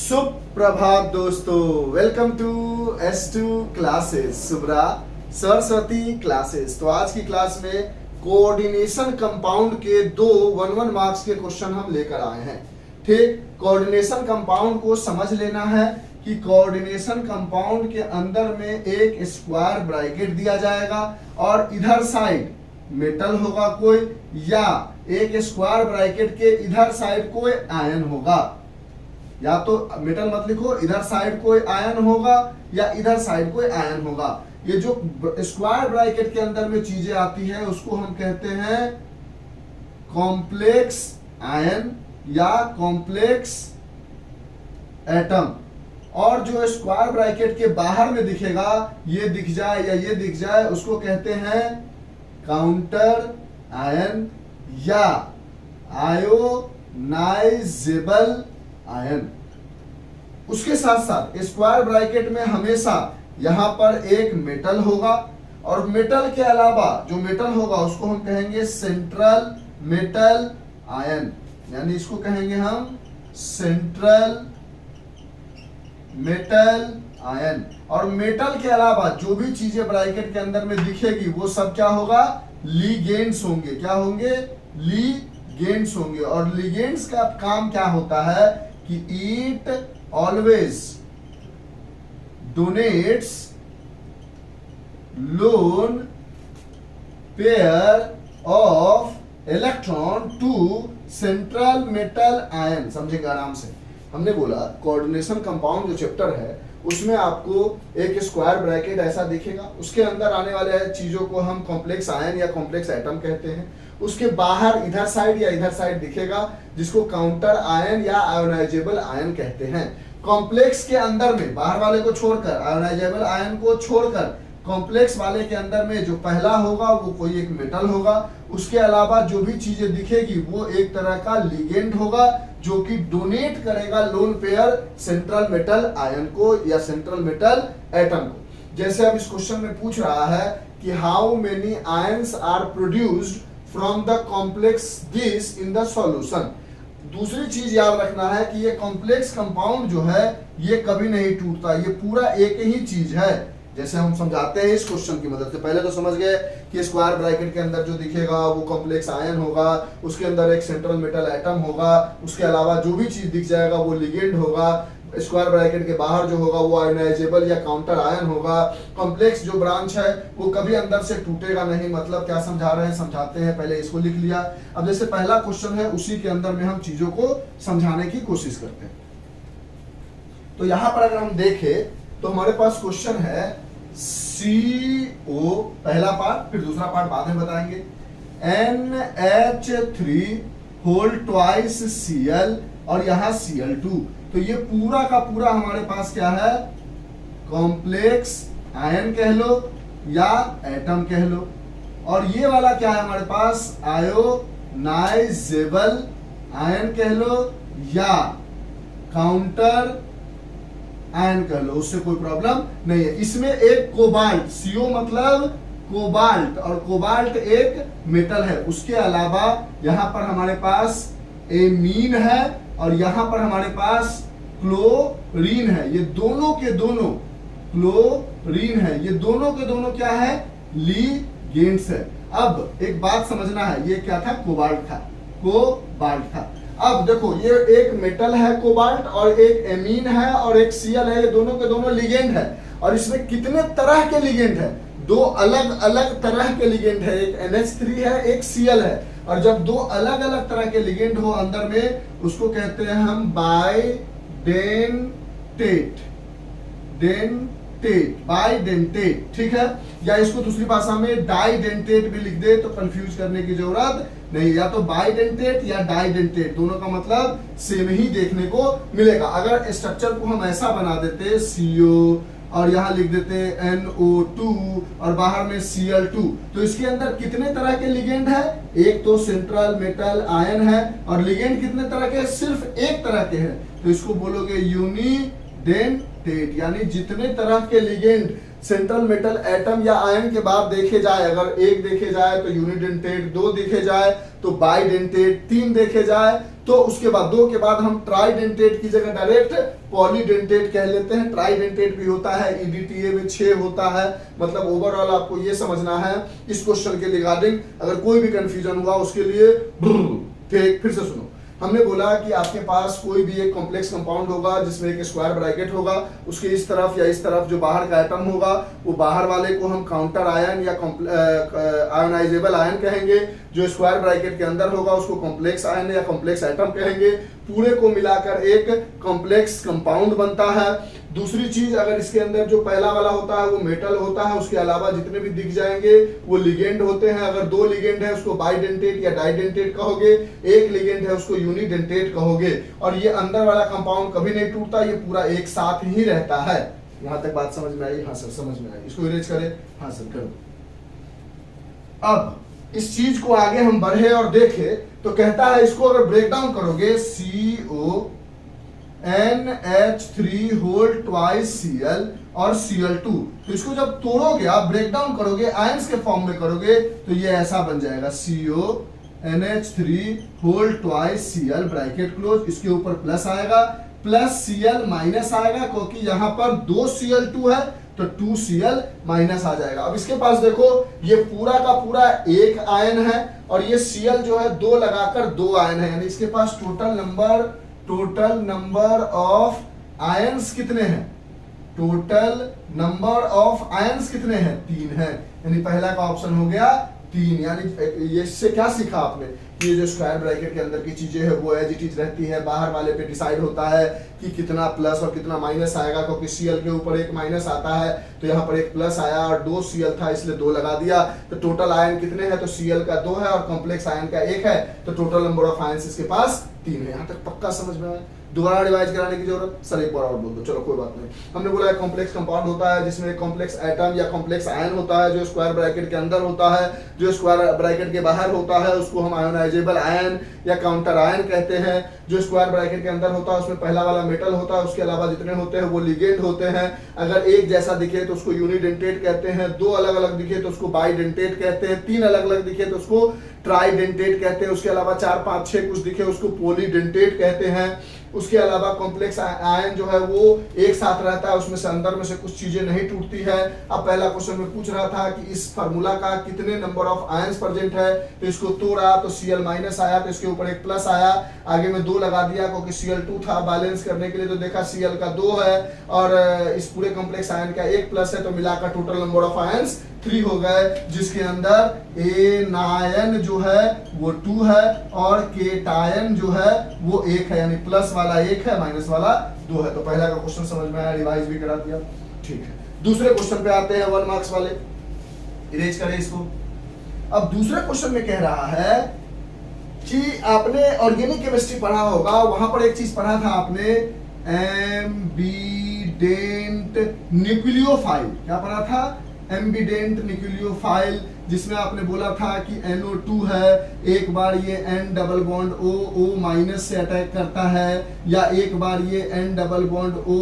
सुप्रभात दोस्तों, welcome to S2 classes, Subra Saraswati classes. तो आज की क्लास में कोऑर्डिनेशन कंपाउंड के दो 1-1 मार्क्स के क्वेश्चन हम लेकर आए हैं। ठीक, कोऑर्डिनेशन कंपाउंड को समझ लेना है कि कोऑर्डिनेशन कंपाउंड के अंदर में एक स्क्वायर ब्रैकेट दिया जाएगा और इधर साइड मेटल होगा कोई, या एक स्क्वायर ब्रैकेट के इधर साइड कोई आयन होगा। या तो मेटल मत लिखो, इधर साइड कोई आयन होगा या इधर साइड कोई आयन होगा। ये जो स्क्वायर ब्रैकेट के अंदर में चीजें आती है उसको हम कहते हैं कॉम्प्लेक्स आयन या कॉम्प्लेक्स एटम। और जो स्क्वायर ब्रैकेट के बाहर में दिखेगा, ये दिख जाए या ये दिख जाए, उसको कहते हैं काउंटर आयन या आयोनाइजेबल आयन। उसके साथ साथ स्क्वायर ब्रैकेट में हमेशा यहां पर एक मेटल होगा और मेटल के अलावा जो मेटल होगा उसको हम कहेंगे सेंट्रल मेटल आयन, यानी इसको कहेंगे हम सेंट्रल मेटल आयन। और मेटल के अलावा जो भी चीजें ब्रैकेट के अंदर में दिखेगी वो सब क्या होगा, लिगेंड्स होंगे। क्या होंगे, लिगेंड्स होंगे। और लिगेंड्स का काम क्या होता है कि it always donates lone pair of electron to central metal ion. समझेंगे आराम से। हमने बोला कोऑर्डिनेशन कंपाउंड जो चैप्टर है उसमें आपको एक स्क्वायर ब्रैकेट ऐसा दिखेगा, उसके अंदर आने वाले चीजों को हम कॉम्प्लेक्स आयन या कॉम्प्लेक्स एटम कहते हैं। उसके बाहर इधर साइड या इधर साइड दिखेगा जिसको काउंटर आयन या आयोनाइजेबल आयन कहते हैं। कॉम्प्लेक्स के अंदर में बाहर वाले को छोड़कर, आयोनाइजेबल आयन को छोड़कर, कॉम्प्लेक्स वाले के अंदर में जो पहला होगा वो कोई एक मेटल होगा। उसके अलावा जो भी चीजें दिखेगी वो एक तरह का लिगेंड होगा जो कि डोनेट करेगा lone pair central metal ion को या सेंट्रल मेटल एटम को। जैसे अब इस क्वेश्चन में पूछ रहा है कि how many ions are produced from the complex this in the solution. दूसरी चीज याद रखना है कि ये कॉम्प्लेक्स कंपाउंड जो है ये कभी नहीं टूटता, ये पूरा एक ही चीज है। जैसे हम समझाते हैं इस क्वेश्चन की मदद से, पहले तो समझ गए कि स्क्वायर ब्रैकेट के अंदर जो दिखेगा वो कॉम्प्लेक्स आयन होगा, उसके अंदर एक सेंट्रल मेटल एटम होगा, उसके अलावा जो भी चीज दिख जाएगा वो लिगेंड होगा। स्क्वायर ब्रैकेट के बाहर जो होगा वो आयोनाइजेबल या काउंटर आयन होगा। कॉम्प्लेक्स जो ब्रांच है वो कभी अंदर से टूटेगा नहीं। मतलब क्या समझा रहे हैं, समझाते हैं। पहले इसको लिख लिया। अब जैसे पहला क्वेश्चन है उसी के अंदर में हम चीजों को समझाने की कोशिश करते हैं। तो यहां पर अगर हम देखें तो हमारे पास क्वेश्चन है CO पहला पार्ट, फिर दूसरा पार्ट बाद में बताएंगे। NH3 होल ट्वाइस Cl और यहां Cl2। तो ये पूरा का पूरा हमारे पास क्या है, कॉम्प्लेक्स आयन कह लो या एटम कह लो। और ये वाला क्या है हमारे पास, आयोनाइजेबल आयन कह लो या काउंटर आयन कह लो, उससे कोई प्रॉब्लम नहीं है। इसमें एक कोबाल्ट, CO मतलब कोबाल्ट, और कोबाल्ट एक मेटल है। उसके अलावा यहाँ पर हमारे पास एमीन है और यहाँ पर हमारे पास क्लोरीन है। ये दोनों के दोनों क्लोरीन है, ये दोनों के दोनों क्या है, लिगेंड्स है। अब एक बात समझना है, ये क्या था, कोबाल्ट था, कोबाल्ट था। अब देखो ये एक मेटल है कोबाल्ट और एक एमीन है और एक Cl है, ये दोनों के दोनों लिगेंड है। और इसमें कितने तरह के लिगेंड है, दो अलग अलग तरह के लिगेंड है। एक NH3 है, एक Cl है। और जब दो अलग अलग तरह के लिगेंड हो अंदर में, उसको कहते हैं हम बाइडेंटेट, ठीक है। या इसको दूसरी भाषा में डाइडेंटेट भी लिख दे तो कंफ्यूज करने की जरूरत नहीं। या तो बाइडेंटेट या डाइडेंटेट, दोनों का मतलब सेम ही देखने को मिलेगा। अगर स्ट्रक्चर को हम ऐसा बना देते CO और यहाँ लिख देते NO2 और बाहर में Cl2, तो इसके अंदर कितने तरह के लिगेंड है, एक तो सेंट्रल मेटल आयन है। और लिगेंड कितने तरह के, सिर्फ एक तरह के हैं, तो इसको बोलोगे यूनी डेंटेट, यानी जितने तरह के लिगेंड सेंट्रल मेटल एटम या आयन के बाद देखे जाए, अगर एक देखे जाए तो यूनिडेंटेट, दो देखे जाए तो बाइडेंटेट, तीन देखे जाए तो उसके बाद दो के बाद हम ट्राइडेंटेट की जगह डायरेक्ट पॉलीडेंटेट कह लेते हैं। ट्राइडेंटेट भी होता है, ईडीटीए में 6 होता है। मतलब ओवरऑल आपको ये समझना है इस क्वेश्चन के रिगार्डिंग, अगर कोई भी कंफ्यूजन हुआ उसके लिए फिर से सुनो। हमने बोला कि आपके पास कोई भी एक कॉम्प्लेक्स कंपाउंड होगा जिसमें एक स्क्वायर ब्रैकेट होगा, उसके इस तरफ या इस तरफ जो बाहर का एटम होगा वो बाहर वाले को हम काउंटर आयन या आयोनाइजेबल आयन कहेंगे, जो स्क्वायर ब्रैकेट के अंदर होगा उसको कॉम्प्लेक्स आयन या कॉम्प्लेक्स एटम कहेंगे। पूरे को मिलाकर एक कॉम्प्लेक्स कंपाउंड बनता है। दूसरी चीज, अगर इसके अंदर जो पहला वाला होता है वो मेटल होता है, उसके अलावा जितने भी दिख जाएंगे वो लिगेंड होते हैं। अगर दो लिगेंड है उसको बाइडेंटेट या डाइडेंटेट कहोगे, एक लिगेंड है उसको यूनिडेंटेट कहोगे। और ये अंदर वाला कंपाउंड कभी नहीं टूटता, ये पूरा एक साथ ही रहता है। यहां तक बात समझ में आई? हाँ सर समझ में आई। इसको इरेज करें? हाँ सर करो। अब इस चीज को आगे हम बढ़े और देखे तो कहता है इसको अगर ब्रेक डाउन करोगे CONH3 होल ट्वाइस Cl और Cl2, तो इसको जब तोड़ोगे आप, ब्रेक डाउन करोगे, आयंस के फॉर्म में करोगे तो ये ऐसा बन जाएगा CONH3 whole twice Cl bracket close, इसके ऊपर प्लस आएगा, प्लस Cl माइनस आएगा क्योंकि यहां पर 2 Cl2 है तो 2 Cl माइनस आ जाएगा। अब इसके पास देखो ये पूरा का पूरा एक आयन है और ये Cl जो है 2 लगाकर 2 आयन है, यानी इसके पास टोटल नंबर ऑफ आयंस कितने हैं? टोटल नंबर ऑफ आयंस कितने हैं? 3 है, यानी पहला का ऑप्शन हो गया 3। यानी ये इससे क्या सीखा आपने कि ये जो स्क्वायर ब्रैकेट के अंदर की चीजें है वो एज इट इज रहती है, बाहर वाले पे डिसाइड होता है कि कितना प्लस और कितना माइनस आएगा, क्योंकि Cl के ऊपर एक माइनस आता है तो यहाँ पर एक प्लस आया और 2 Cl था इसलिए 2 लगा दिया। तो टोटल आयन कितने हैं? तो Cl का 2 है और कॉम्प्लेक्स आयन का 1 है, तो टोटल नंबर ऑफ आयंस इसके पास 3 है। यहाँ तक पक्का समझ में आया? दोबारा रिवाइज कराने की जरूरत? सर एक बार और बोल दो, चलो कोई बात नहीं। हमने बोला एक कॉम्प्लेक्स कंपाउंड होता है जिसमें एक कॉम्प्लेक्स एटम या कॉम्प्लेक्स आयन होता है जो स्क्वायर ब्रैकेट के अंदर होता है, जो स्क्वायर ब्रैकेट के बाहर होता है उसको हम आयोनाइजेबल आयन या काउंटर आयन कहते हैं। जो स्क्वायर ब्रैकेट के अंदर होता है उसमें पहला वाला मेटल होता है, उसके अलावा जितने होते हैं वो लिगेंड होते हैं। अगर एक जैसा दिखे तो उसको यूनिडेंटेट कहते हैं, 2 अलग अलग दिखे तो उसको बाइडेंटेट कहते हैं, 3 अलग अलग दिखे तो उसको ट्राइडेंटेट कहते हैं, उसके अलावा 4 5 6 कुछ दिखे उसको पॉलीडेंटेट कहते हैं। उसके अलावा कॉम्प्लेक्स आयन जो है वो एक साथ रहता है, उसमें से अंदर में से कुछ चीजें नहीं टूटती है। अब पहला क्वेश्चन में पूछ रहा था कि इस फार्मूला का कितने नंबर ऑफ आयंस प्रेजेंट है, तो इसको तोड़ा तो Cl माइनस आया तो इसके ऊपर एक प्लस आया, आगे में 2 लगा दिया क्योंकि Cl2 था, बैलेंस करने के लिए तो देखा Cl का 2 है और इस पूरे कॉम्प्लेक्स आयन का 1 प्लस है, तो मिलाकर टोटल नंबर ऑफ आयंस 3 हो गए, जिसके अंदर एनायन जो है वो 2 है और केटायन जो है वो 1 है, यानी प्लस वाला 1 है माइनस वाला 2 है। तो पहला का क्वेश्चन समझ में आया, रिवाइज भी करा दिया, ठीक है। दूसरे क्वेश्चन पे आते हैं 1 मार्क्स वाले, इरेज करें इसको। अब दूसरे क्वेश्चन में कह रहा है कि आपने ऑर्गेनिक केमिस्ट्री पढ़ा होगा, वहां पर एक चीज पढ़ा था आपने, एम्बिडेंट न्यूक्लियोफाइल। क्या पढ़ा था? एम्बिडेंट न्यूक्लियोफाइल, जिसमें आपने बोला था कि NO2 है, एक बार ये N double bond O minus से अटैक करता है, या एक बार ये N डबल बॉन्ड O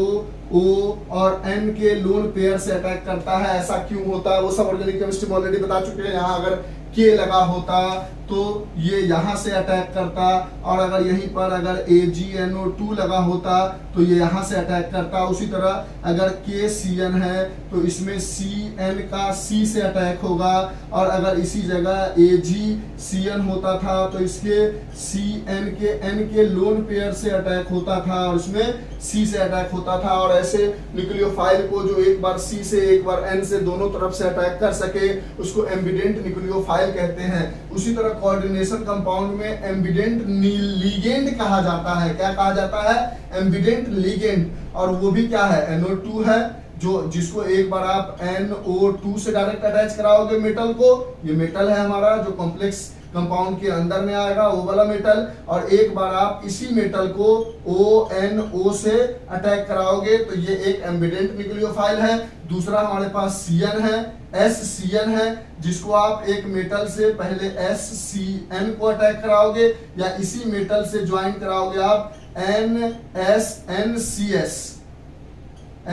और N के लोन पेयर से अटैक करता है। ऐसा क्यों होता है वो सब ऑर्गेनिक केमिस्ट्री में ऑलरेडी बता चुके हैं। यहाँ अगर K लगा होता तो ये यहाँ से अटैक करता, और अगर यहीं पर अगर AgNO2 लगा होता तो ये यहाँ से अटैक करता। उसी तरह अगर KCN है तो इसमें CN का C से अटैक होगा, और अगर इसी जगह AgCN होता था तो इसके CN के N के लोन पेयर से अटैक होता था और इसमें C से अटैक होता था। और ऐसे न्यूक्लियोफाइल को जो एक बार C से एक बार N से दोनों तरफ से अटैक कर सके उसको एम्बिडेंट न्यूक्लियोफाइल कहते हैं। उसी तरह कोऑर्डिनेशन कंपाउंड में एम्बिडेंट लिगेंड कहा जाता है। क्या कहा जाता है? Ambident ligand. और वो भी क्या है? NO2 है, जो जिसको एक बार आप NO2 से डायरेक्ट अटैच कराओगे मेटल को, ये मेटल है हमारा जो कॉम्प्लेक्स कंपाउंड के अंदर में आएगा, वो वाला मेटल, और एक बार आप इसी मेटल को ONO से अटैक कराओगे तो ये एक एम्बिडेंट न्यूक्लियोफाइल है। दूसरा हमारे पास CN है, SCN है, जिसको आप एक मेटल से पहले SCN को अटैक कराओगे या इसी मेटल से ज्वाइन कराओगे आप NSNCS।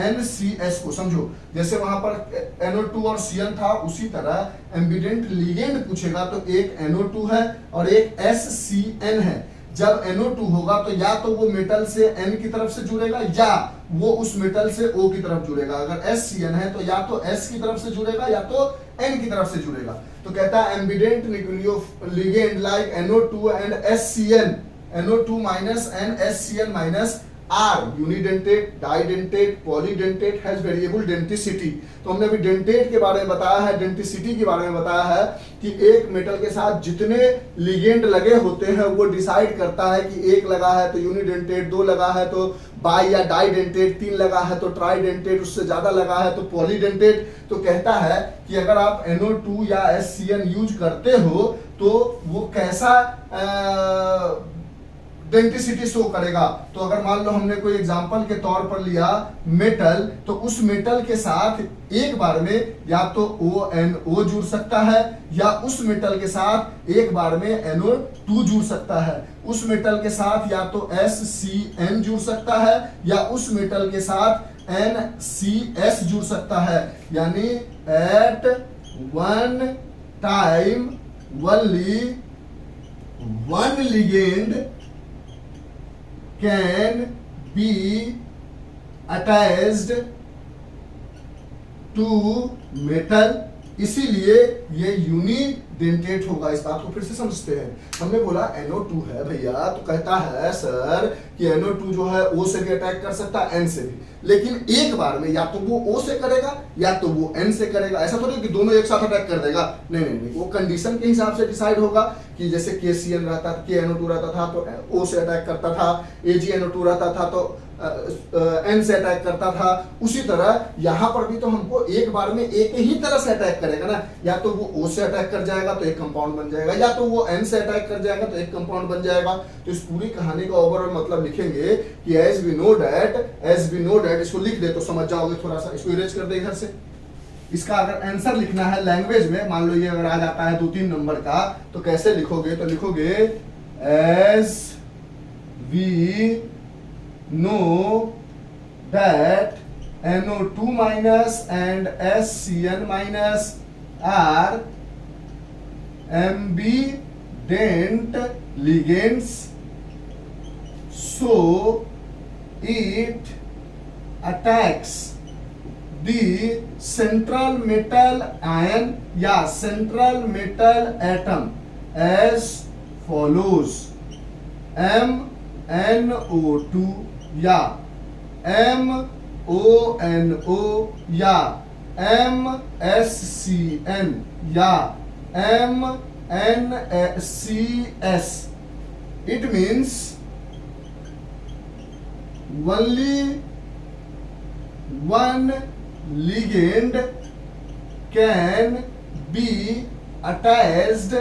NCS को समझो, जैसे वहां पर NO2 और CN था, उसी तरह एम्बिडेंट लिगेंड पूछेगा तो एक NO2 है और एक SCN है। जब NO2 होगा तो या तो वो मेटल से N की तरफ से जुड़ेगा या वो उस मेटल से O की तरफ जुड़ेगा। अगर SCN है तो या तो S की तरफ से जुड़ेगा या तो N की तरफ से जुड़ेगा। तो कहता है ambident ligand like NO2 and SCN, NO2 minus N SCN minus are unidentate, didentate, polydentate, has variable denticity. तो हमने अभी डेंटेट के बारे में बताया है, डेंटिसिटी के बारे में बताया है कि एक मेटल के साथ जितने लिगेंड लगे होते हैं वो डिसाइड करता है कि एक लगा है तो यूनिडेंटेट, दो लगा है तो बाई या डाइडेंटेट, तीन लगा है तो ट्राइडेंटेट, उससे ज्यादा लगा है तो पॉलीडेंटेट। तो कहता है कि अगर आप NO2 या SCN यूज करते हो तो वो कैसा डेंटिसिटी शो करेगा। तो अगर मान लो हमने कोई एग्जांपल के तौर पर लिया मेटल, तो उस मेटल के साथ एक बार में या तो ONO जुड़ सकता है या उस मेटल के साथ एक बार में NO2 जुड़ सकता है। उस मेटल के साथ या तो SCN जुड़ सकता है या उस मेटल के साथ NCS जुड़ सकता है। यानी at one time only one ligand can be attached to metal, इसीलिए ये यूनिडेंटेट होगा। इस बात को फिर से समझते हैं। हमने बोला NO2 है भैया, तो कहता है सर कि NO2 जो है O से भी अटैक कर सकता है, N से भी, लेकिन एक बार में या तो वो O से करेगा या तो वो N से करेगा। ऐसा थोड़ी कि दोनों एक साथ अटैक कर देगा, नहीं नहीं नहीं, वो कंडीशन के हिसाब से डिसाइड होगा कि जैसे KCN रहता, KNO2 रहता था तो O से अटैक करता था, AgNO2 रहता था तो N से अटैक करता था। उसी तरह यहाँ पर भी तो हमको एक बार में एक ही तरह से अटैक करेगा ना, या तो वो O से अटैक कर जाएगा तो एक कंपाउंड बन जाएगा, या तो वो N से अटैक कर जाएगा तो एक कंपाउंड बन जाएगा। तो इस पूरी कहानी का ओवरऑल मतलब लिखेंगे कि एज वी नो दैट, इसको लिख दे तो समझ जाओगे थोड़ा सा। इसको इरेज कर दे इधर से। इसका अगर आंसर लिखना है लैंग्वेज में, मान लो ये अगर आ जाता है 2-3 नंबर का, तो कैसे लिखोगे? तो लिखोगे as we know that NO2 minus and SCN minus are ambident ligands, so it attacks the central metal ion या central metal atom as follows: MnO2 या MONO या MSCN या MnCS. It means only one ligand can be attached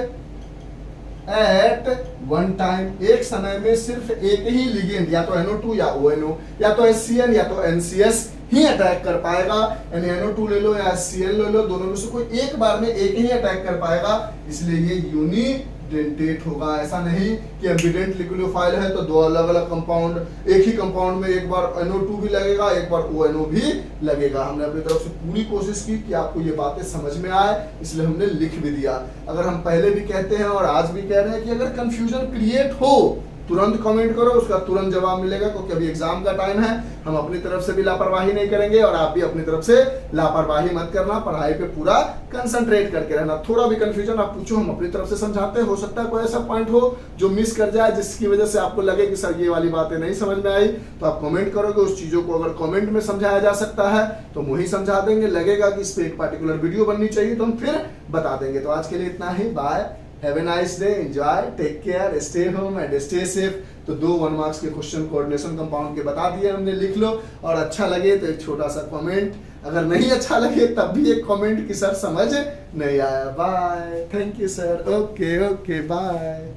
at one time. एक समय में सिर्फ एक ही ligand, या तो NO2 या ONO या तो SCN या तो NCS ही अटैक कर पाएगा। यानी NO2 ले लो या SCN ले लो, दोनों में से कोई एक बार में एक ही अटैक कर पाएगा, इसलिए ये यूनिडेंटेट होगा। ऐसा नहीं कि एम्बिडेंट लिक्विडोफाइल है तो दो अलग अलग कंपाउंड, एक ही कंपाउंड में एक बार NO2 भी लगेगा, एक बार ONO भी लगेगा। हमने अपनी तरफ से पूरी कोशिश की कि आपको ये बातें समझ में आए, इसलिए हमने लिख भी दिया। अगर हम पहले भी कहते हैं और आज भी कह रहे हैं कि अगर कंफ्यूजन क्रिएट हो तुरंत कमेंट करो, उसका तुरंत जवाब मिलेगा, क्योंकि अभी एग्जाम का टाइम है। हम अपनी तरफ से भी लापरवाही नहीं करेंगे और आप भी अपनी तरफ से लापरवाही मत करना। पढ़ाई पे पूरा कंसंट्रेट करके रहना। थोड़ा भी कंफ्यूजन आप पूछो, हम अपनी तरफ से समझाते हैं। हो सकता है कोई ऐसा पॉइंट हो जो मिस कर जाए, जिसकी वजह से आपको लगे कि सर ये वाली बातें नहीं समझ में आई, तो आप कमेंट करोगे। उस चीजों को अगर कमेंट में समझाया जा सकता है तो वही समझा देंगे। लगेगा कि इस पे एक पार्टिकुलर वीडियो बननी चाहिए तो हम फिर बता देंगे। तो आज के लिए इतना ही। Bye, have a nice day, enjoy, take care, stay home and stay safe. तो 2 1 मार्क्स के क्वेश्चन कोऑर्डिनेशन कंपाउंड के बता दिए हमने, लिख लो। और अच्छा लगे तो एक छोटा सा कमेंट, अगर नहीं अच्छा लगे तब भी एक कमेंट कि सर समझ नहीं आया। Bye, thank you sir, okay okay, bye.